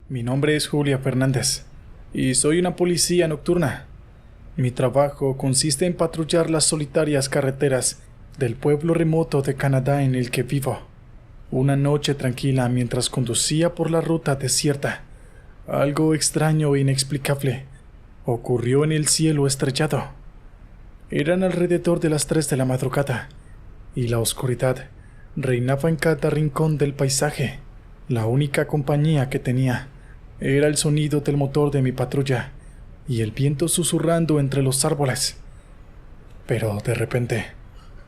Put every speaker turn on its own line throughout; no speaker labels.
Mi nombre es Julia Fernández y soy una policía nocturna. Mi trabajo consiste en patrullar las solitarias carreteras del pueblo remoto de Canadá en el que vivo. Una noche tranquila mientras conducía por la ruta desierta, algo extraño e inexplicable ocurrió en el cielo estrellado. Eran alrededor de las 3 de la madrugada y la oscuridad reinaba en cada rincón del paisaje. La única compañía que tenía era el sonido del motor de mi patrulla y el viento susurrando entre los árboles. Pero de repente,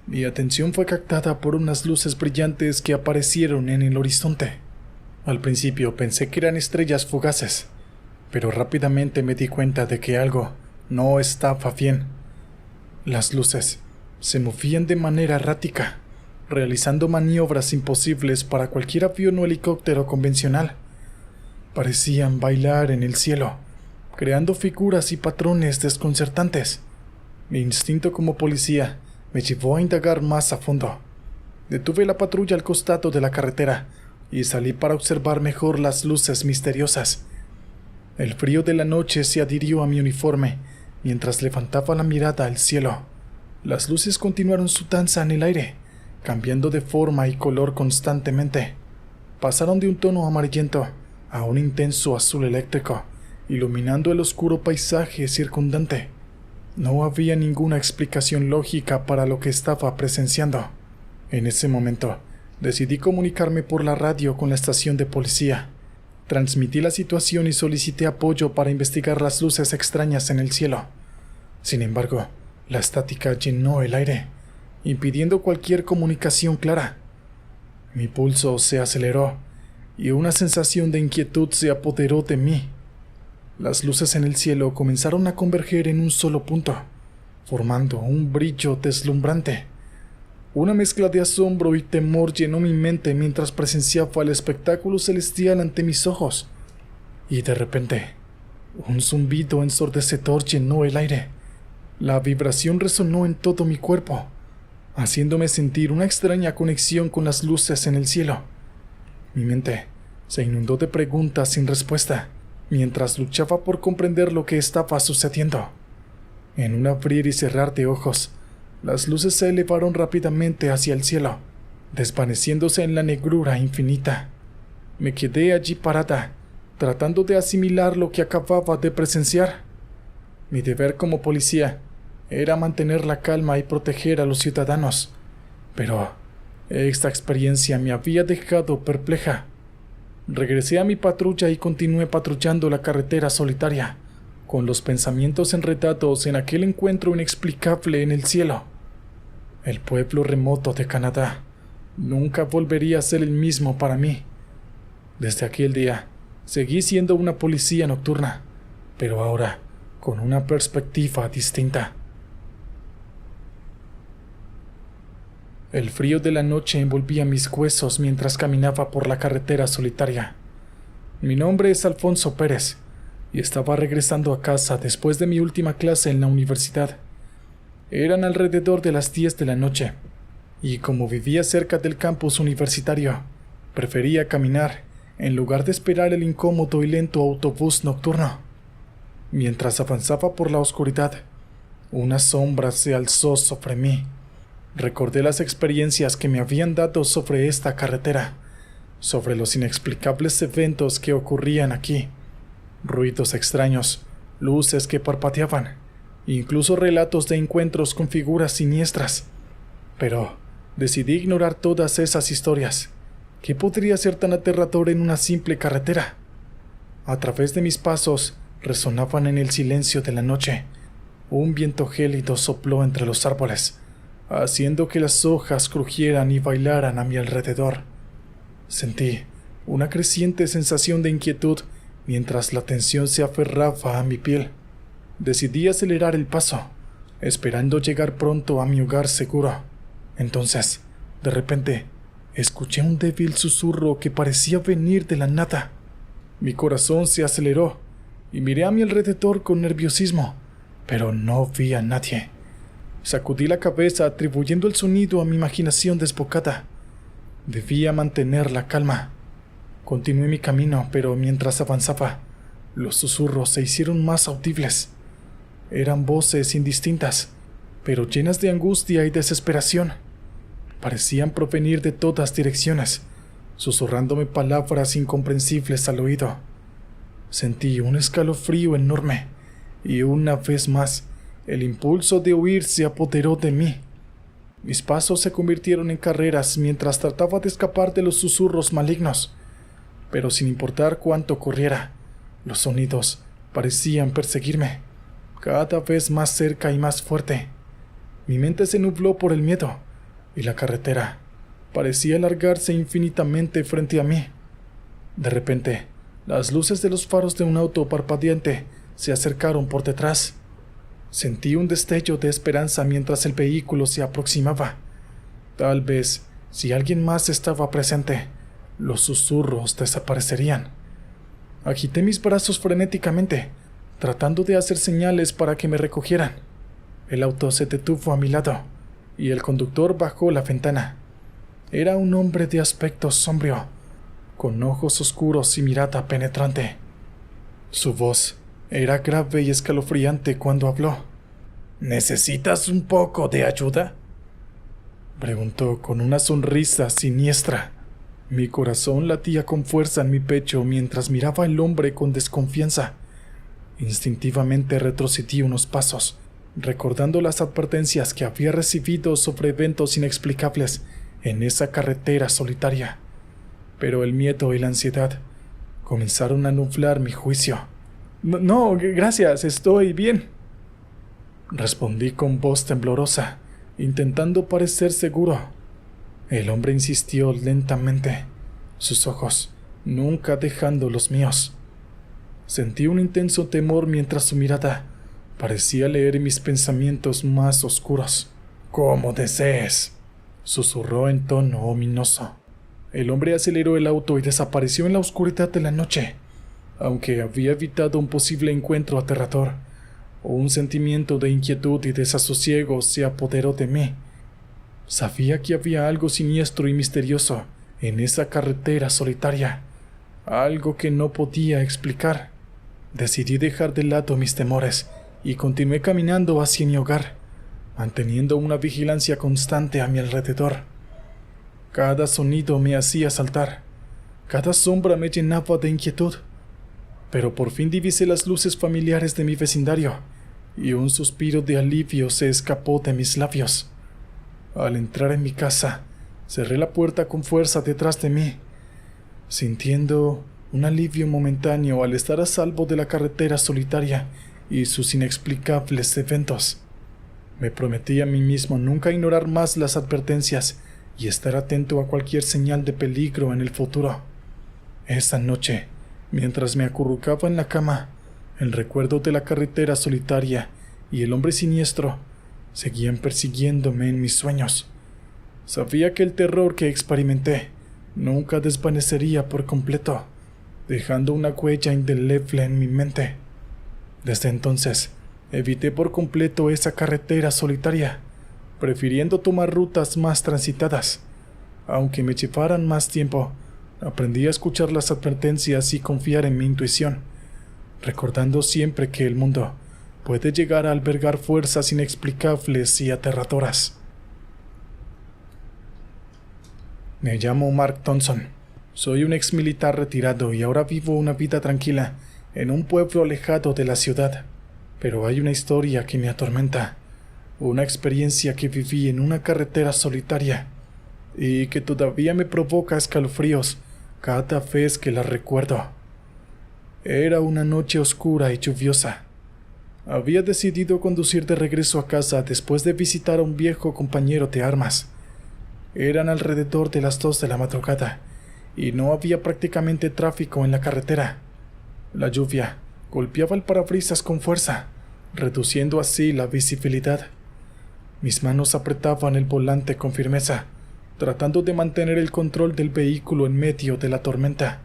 mi atención fue captada por unas luces brillantes que aparecieron en el horizonte. Al principio pensé que eran estrellas fugaces, pero rápidamente me di cuenta de que algo no estaba bien. Las luces se movían de manera errática, realizando maniobras imposibles para cualquier avión o helicóptero convencional. Parecían bailar en el cielo, creando figuras y patrones desconcertantes. Mi instinto como policía me llevó a indagar más a fondo. Detuve la patrulla al costado de la carretera y salí para observar mejor las luces misteriosas. El frío de la noche se adhirió a mi uniforme mientras levantaba la mirada al cielo. Las luces continuaron su danza en el aire, cambiando de forma y color constantemente. Pasaron de un tono amarillento a un intenso azul eléctrico, iluminando el oscuro paisaje circundante. No había ninguna explicación lógica para lo que estaba presenciando. En ese momento, decidí comunicarme por la radio con la estación de policía. Transmití la situación y solicité apoyo para investigar las luces extrañas en el cielo. Sin embargo, la estática llenó el aire, impidiendo cualquier comunicación clara. Mi pulso se aceleró y una sensación de inquietud se apoderó de mí. Las luces en el cielo comenzaron a converger en un solo punto, formando un brillo deslumbrante. Una mezcla de asombro y temor llenó mi mente mientras presenciaba el espectáculo celestial ante mis ojos. Y de repente, un zumbido ensordecedor llenó el aire. La vibración resonó en todo mi cuerpo, haciéndome sentir una extraña conexión con las luces en el cielo. Mi mente se inundó de preguntas sin respuesta, mientras luchaba por comprender lo que estaba sucediendo. En un abrir y cerrar de ojos, las luces se elevaron rápidamente hacia el cielo, desvaneciéndose en la negrura infinita. Me quedé allí parada, tratando de asimilar lo que acababa de presenciar. Mi deber como policía era mantener la calma y proteger a los ciudadanos, pero esta experiencia me había dejado perpleja. Regresé a mi patrulla y continué patrullando la carretera solitaria, con los pensamientos enredados en aquel encuentro inexplicable en el cielo. El pueblo remoto de Canadá nunca volvería a ser el mismo para mí. Desde aquel día, seguí siendo una policía nocturna, pero ahora con una perspectiva distinta. El frío de la noche envolvía mis huesos mientras caminaba por la carretera solitaria. Mi nombre es Alfonso Pérez y estaba regresando a casa después de mi última clase en la universidad. Eran alrededor de las 10 de la noche, y como vivía cerca del campus universitario, prefería caminar en lugar de esperar el incómodo y lento autobús nocturno. Mientras avanzaba por la oscuridad, una sombra se alzó sobre mí. Recordé las experiencias que me habían dado sobre esta carretera, sobre los inexplicables eventos que ocurrían aquí, ruidos extraños, luces que parpadeaban, incluso relatos de encuentros con figuras siniestras. Pero decidí ignorar todas esas historias. ¿Qué podría ser tan aterrador en una simple carretera? A través de mis pasos resonaban en el silencio de la noche. Un viento gélido sopló entre los árboles, haciendo que las hojas crujieran y bailaran a mi alrededor. Sentí una creciente sensación de inquietud mientras la tensión se aferraba a mi piel. Decidí acelerar el paso, esperando llegar pronto a mi hogar seguro. Entonces, de repente, escuché un débil susurro que parecía venir de la nada. Mi corazón se aceleró y miré a mi alrededor con nerviosismo, pero no vi a nadie. Sacudí la cabeza atribuyendo el sonido a mi imaginación desbocada. Debía mantener la calma. Continué mi camino, pero mientras avanzaba, los susurros se hicieron más audibles. Eran voces indistintas, pero llenas de angustia y desesperación. Parecían provenir de todas direcciones, susurrándome palabras incomprensibles al oído. Sentí un escalofrío enorme, y una vez más, el impulso de huir se apoderó de mí. Mis pasos se convirtieron en carreras mientras trataba de escapar de los susurros malignos, pero sin importar cuánto corriera, los sonidos parecían perseguirme, cada vez más cerca y más fuerte. Mi mente se nubló por el miedo, y la carretera parecía alargarse infinitamente frente a mí. De repente, las luces de los faros de un auto parpadeante se acercaron por detrás. Sentí un destello de esperanza mientras el vehículo se aproximaba. Tal vez, si alguien más estaba presente, los susurros desaparecerían. Agité mis brazos frenéticamente, tratando de hacer señales para que me recogieran. El auto se detuvo a mi lado, y el conductor bajó la ventana. Era un hombre de aspecto sombrío, con ojos oscuros y mirada penetrante. Su voz era grave y escalofriante cuando habló. ¿Necesitas un poco de ayuda?, preguntó con una sonrisa siniestra. Mi corazón latía con fuerza en mi pecho mientras miraba al hombre con desconfianza. Instintivamente retrocedí unos pasos, recordando las advertencias que había recibido sobre eventos inexplicables en esa carretera solitaria. Pero el miedo y la ansiedad comenzaron a nublar mi juicio. No, gracias, estoy bien, respondí con voz temblorosa, intentando parecer seguro. El hombre insistió lentamente, sus ojos nunca dejando los míos. Sentí un intenso temor mientras su mirada parecía leer mis pensamientos más oscuros. «Como desees», susurró en tono ominoso. El hombre aceleró el auto y desapareció en la oscuridad de la noche. Aunque había evitado un posible encuentro aterrador, un sentimiento de inquietud y desasosiego se apoderó de mí. Sabía que había algo siniestro y misterioso en esa carretera solitaria, algo que no podía explicar. Decidí dejar de lado mis temores y continué caminando hacia mi hogar, manteniendo una vigilancia constante a mi alrededor. Cada sonido me hacía saltar, cada sombra me llenaba de inquietud. Pero por fin divisé las luces familiares de mi vecindario, y un suspiro de alivio se escapó de mis labios. Al entrar en mi casa, cerré la puerta con fuerza detrás de mí, sintiendo un alivio momentáneo al estar a salvo de la carretera solitaria y sus inexplicables eventos. Me prometí a mí mismo nunca ignorar más las advertencias y estar atento a cualquier señal de peligro en el futuro. Esa noche, mientras me acurrucaba en la cama, el recuerdo de la carretera solitaria y el hombre siniestro seguían persiguiéndome en mis sueños. Sabía que el terror que experimenté nunca desvanecería por completo, dejando una huella indeleble en mi mente. Desde entonces, evité por completo esa carretera solitaria, prefiriendo tomar rutas más transitadas. Aunque me llevaran más tiempo, aprendí a escuchar las advertencias y confiar en mi intuición, recordando siempre que el mundo puede llegar a albergar fuerzas inexplicables y aterradoras. Me llamo Mark Thompson. Soy un ex militar retirado y ahora vivo una vida tranquila en un pueblo alejado de la ciudad. Pero hay una historia que me atormenta, una experiencia que viví en una carretera solitaria y que todavía me provoca escalofríos cada vez que la recuerdo. Era una noche oscura y lluviosa. Había decidido conducir de regreso a casa después de visitar a un viejo compañero de armas. Eran alrededor de las 2 de la madrugada y no había prácticamente tráfico en la carretera. La lluvia golpeaba el parabrisas con fuerza, reduciendo así la visibilidad. Mis manos apretaban el volante con firmeza, tratando de mantener el control del vehículo en medio de la tormenta.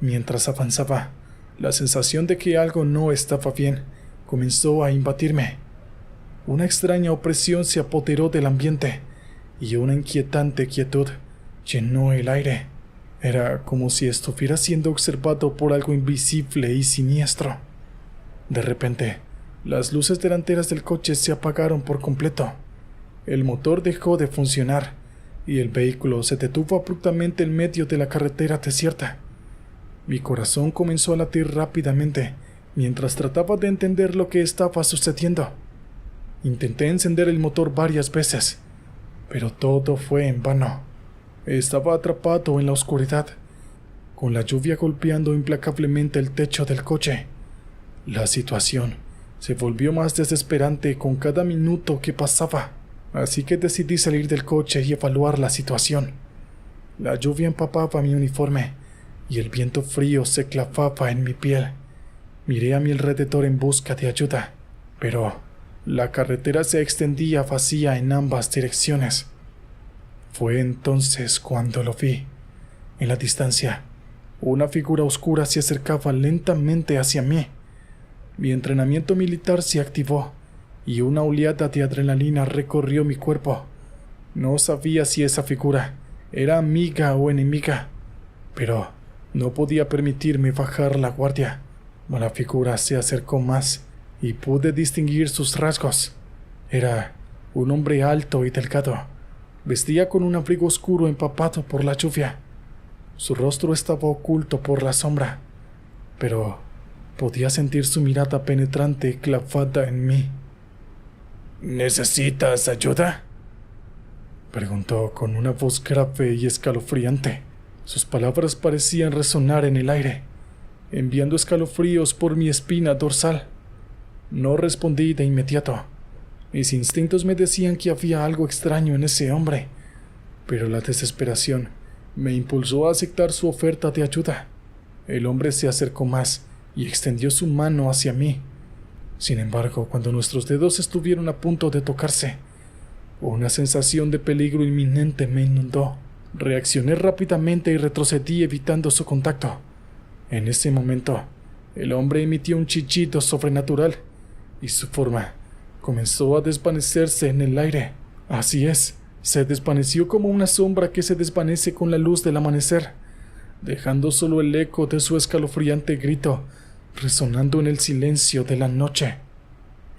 Mientras avanzaba, la sensación de que algo no estaba bien comenzó a invadirme. Una extraña opresión se apoderó del ambiente y una inquietante quietud llenó el aire. Era como si estuviera siendo observado por algo invisible y siniestro. De repente, las luces delanteras del coche se apagaron por completo. El motor dejó de funcionar y el vehículo se detuvo abruptamente en medio de la carretera desierta. Mi corazón comenzó a latir rápidamente mientras trataba de entender lo que estaba sucediendo. Intenté encender el motor varias veces, pero todo fue en vano. Estaba atrapado en la oscuridad, con la lluvia golpeando implacablemente el techo del coche. La situación se volvió más desesperante con cada minuto que pasaba, así que decidí salir del coche y evaluar la situación. La lluvia empapaba mi uniforme y el viento frío se clavaba en mi piel. Miré a mi alrededor en busca de ayuda, pero la carretera se extendía vacía en ambas direcciones. Fue entonces cuando lo vi. En la distancia, una figura oscura se acercaba lentamente hacia mí. Mi entrenamiento militar se activó y una oleada de adrenalina recorrió mi cuerpo. No sabía si esa figura era amiga o enemiga, pero no podía permitirme bajar la guardia. La figura se acercó más y pude distinguir sus rasgos. Era un hombre alto y delgado. Vestía con un abrigo oscuro empapado por la lluvia. Su rostro estaba oculto por la sombra, pero podía sentir su mirada penetrante clavada en mí. ¿Necesitas ayuda?, preguntó con una voz grave y escalofriante. Sus palabras parecían resonar en el aire, enviando escalofríos por mi espina dorsal. No respondí de inmediato. Mis instintos me decían que había algo extraño en ese hombre, pero la desesperación me impulsó a aceptar su oferta de ayuda. El hombre se acercó más y extendió su mano hacia mí. Sin embargo, cuando nuestros dedos estuvieron a punto de tocarse, una sensación de peligro inminente me inundó. Reaccioné rápidamente y retrocedí evitando su contacto. En ese momento, el hombre emitió un chillido sobrenatural y su forma comenzó a desvanecerse en el aire. Así es, se desvaneció como una sombra que se desvanece con la luz del amanecer, dejando solo el eco de su escalofriante grito resonando en el silencio de la noche.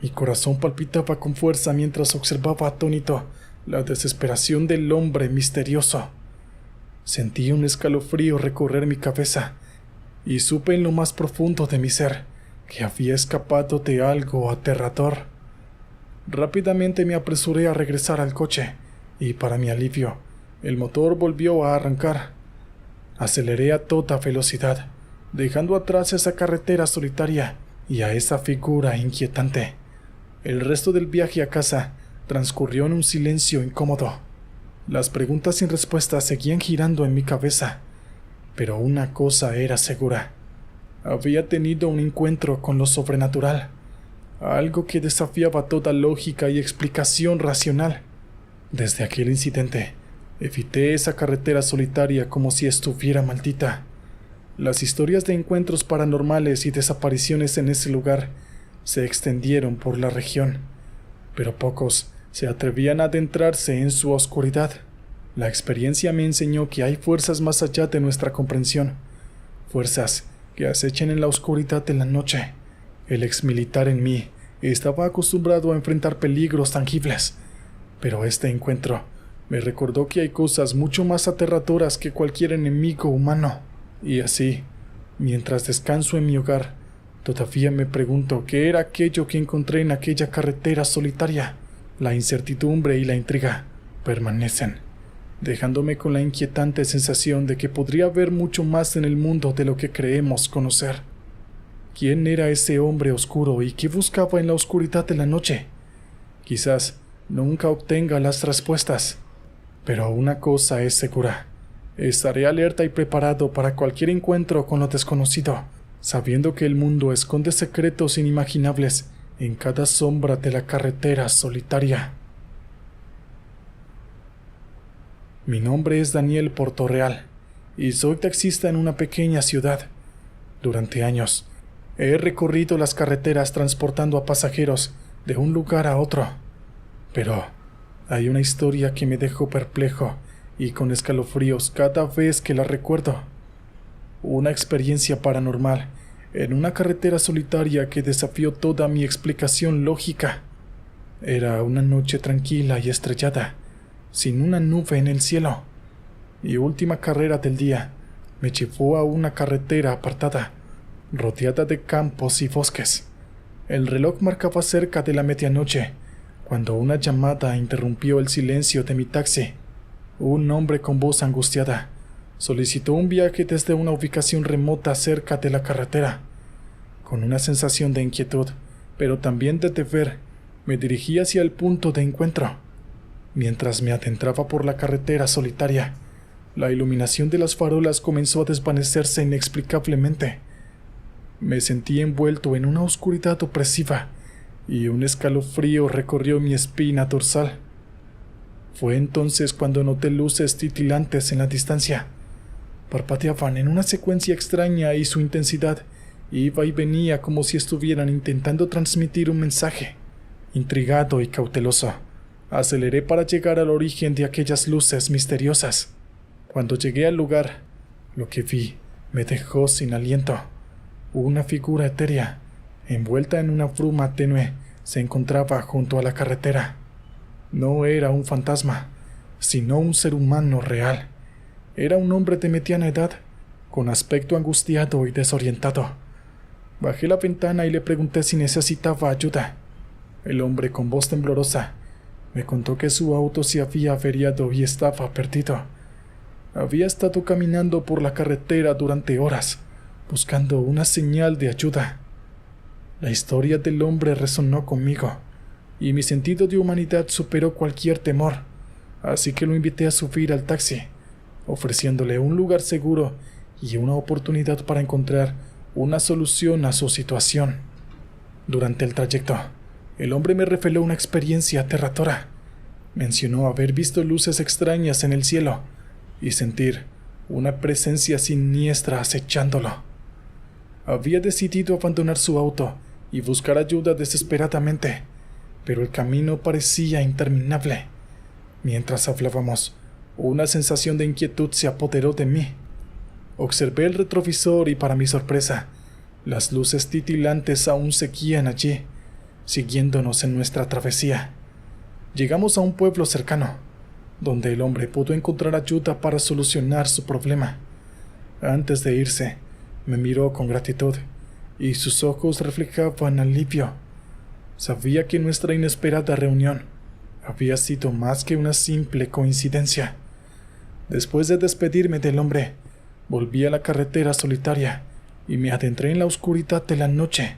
Mi corazón palpitaba con fuerza mientras observaba atónito la desesperación del hombre misterioso. Sentí un escalofrío recorrer mi cabeza y supe en lo más profundo de mi ser que había escapado de algo aterrador. Rápidamente me apresuré a regresar al coche y, para mi alivio, el motor volvió a arrancar. Aceleré a toda velocidad, dejando atrás esa carretera solitaria y a esa figura inquietante. El resto del viaje a casa transcurrió en un silencio incómodo. Las preguntas sin respuesta seguían girando en mi cabeza, pero una cosa era segura. Había tenido un encuentro con lo sobrenatural, algo que desafiaba toda lógica y explicación racional. Desde aquel incidente, evité esa carretera solitaria como si estuviera maldita. Las historias de encuentros paranormales y desapariciones en ese lugar se extendieron por la región, pero pocos se atrevían a adentrarse en su oscuridad. La experiencia me enseñó que hay fuerzas más allá de nuestra comprensión, fuerzas que acechan en la oscuridad de la noche. El exmilitar en mí estaba acostumbrado a enfrentar peligros tangibles, pero este encuentro me recordó que hay cosas mucho más aterradoras que cualquier enemigo humano. Y así, mientras descanso en mi hogar, todavía me pregunto qué era aquello que encontré en aquella carretera solitaria. La incertidumbre y la intriga permanecen, dejándome con la inquietante sensación de que podría haber mucho más en el mundo de lo que creemos conocer. ¿Quién era ese hombre oscuro y qué buscaba en la oscuridad de la noche? Quizás nunca obtenga las respuestas, pero una cosa es segura: estaré alerta y preparado para cualquier encuentro con lo desconocido, sabiendo que el mundo esconde secretos inimaginables en cada sombra de la carretera solitaria. Mi nombre es Daniel Portorreal y soy taxista en una pequeña ciudad. Durante años, he recorrido las carreteras transportando a pasajeros de un lugar a otro, pero hay una historia que me dejó perplejo y con escalofríos cada vez que la recuerdo. Una experiencia paranormal en una carretera solitaria que desafió toda mi explicación lógica. Era una noche tranquila y estrellada, sin una nube en el cielo. Mi última carrera del día me llevó a una carretera apartada, rodeada de campos y bosques. El reloj marcaba cerca de la medianoche, cuando una llamada interrumpió el silencio de mi taxi. Un hombre con voz angustiada solicitó un viaje desde una ubicación remota cerca de la carretera. Con una sensación de inquietud, pero también de deber, me dirigí hacia el punto de encuentro. Mientras me adentraba por la carretera solitaria, la iluminación de las farolas comenzó a desvanecerse inexplicablemente. Me sentí envuelto en una oscuridad opresiva y un escalofrío recorrió mi espina dorsal. Fue entonces cuando noté luces titilantes en la distancia. Parpadeaban en una secuencia extraña y su intensidad iba y venía como si estuvieran intentando transmitir un mensaje. Intrigado y cauteloso, aceleré para llegar al origen de aquellas luces misteriosas. Cuando llegué al lugar, lo que vi me dejó sin aliento. Una figura etérea, envuelta en una bruma tenue, se encontraba junto a la carretera. No era un fantasma, sino un ser humano real. Era un hombre de mediana edad, con aspecto angustiado y desorientado. Bajé la ventana y le pregunté si necesitaba ayuda. El hombre, con voz temblorosa, me contó que su auto se había averiado y estaba perdido. Había estado caminando por la carretera durante horas, buscando una señal de ayuda. La historia del hombre resonó conmigo, y mi sentido de humanidad superó cualquier temor, así que lo invité a subir al taxi, ofreciéndole un lugar seguro y una oportunidad para encontrar una solución a su situación. Durante el trayecto, el hombre me reveló una experiencia aterradora. Mencionó haber visto luces extrañas en el cielo y sentir una presencia siniestra acechándolo. Había decidido abandonar su auto y buscar ayuda desesperadamente, pero el camino parecía interminable. Mientras hablábamos, una sensación de inquietud se apoderó de mí. Observé el retrovisor y, para mi sorpresa, las luces titilantes aún seguían allí, siguiéndonos en nuestra travesía. Llegamos a un pueblo cercano, donde el hombre pudo encontrar ayuda para solucionar su problema. Antes de irse, me miró con gratitud, y sus ojos reflejaban alivio. Sabía que nuestra inesperada reunión había sido más que una simple coincidencia. Después de despedirme del hombre, volví a la carretera solitaria y me adentré en la oscuridad de la noche.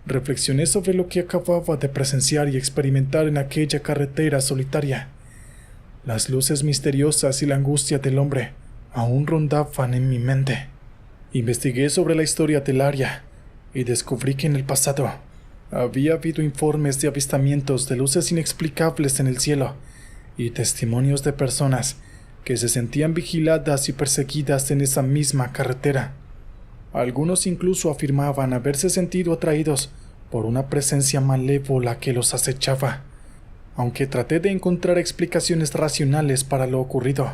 Reflexioné sobre lo que acababa de presenciar y experimentar en aquella carretera solitaria. Las luces misteriosas y la angustia del hombre aún rondaban en mi mente. Investigué sobre la historia del área y descubrí que en el pasado había habido informes de avistamientos de luces inexplicables en el cielo y testimonios de personas que se sentían vigiladas y perseguidas en esa misma carretera. Algunos incluso afirmaban haberse sentido atraídos por una presencia malévola que los acechaba. Aunque traté de encontrar explicaciones racionales para lo ocurrido,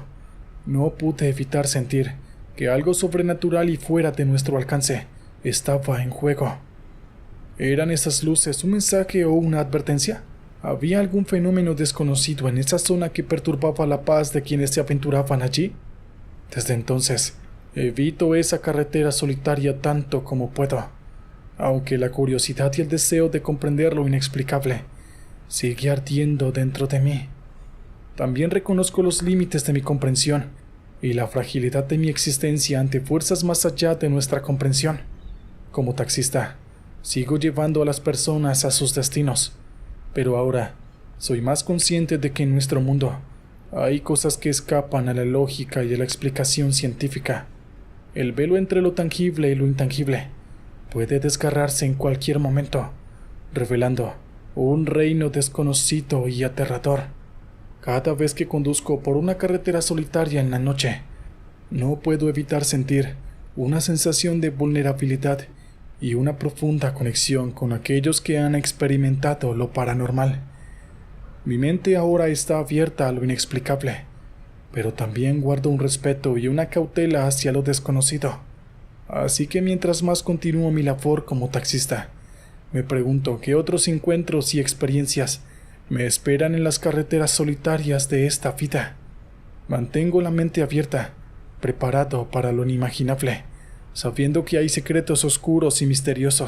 no pude evitar sentir que algo sobrenatural y fuera de nuestro alcance estaba en juego. ¿Eran esas luces un mensaje o una advertencia? ¿Había algún fenómeno desconocido en esa zona que perturbaba la paz de quienes se aventuraban allí? Desde entonces, evito esa carretera solitaria tanto como puedo, aunque la curiosidad y el deseo de comprender lo inexplicable sigue ardiendo dentro de mí. También reconozco los límites de mi comprensión y la fragilidad de mi existencia ante fuerzas más allá de nuestra comprensión. Como taxista, sigo llevando a las personas a sus destinos, pero ahora soy más consciente de que en nuestro mundo hay cosas que escapan a la lógica y a la explicación científica. El velo entre lo tangible y lo intangible puede desgarrarse en cualquier momento, revelando un reino desconocido y aterrador. Cada vez que conduzco por una carretera solitaria en la noche, no puedo evitar sentir una sensación de vulnerabilidad y una profunda conexión con aquellos que han experimentado lo paranormal. Mi mente ahora está abierta a lo inexplicable, pero también guardo un respeto y una cautela hacia lo desconocido. Así que mientras más continúo mi labor como taxista, me pregunto qué otros encuentros y experiencias me esperan en las carreteras solitarias de esta vida. Mantengo la mente abierta, preparado para lo inimaginable, sabiendo que hay secretos oscuros y misteriosos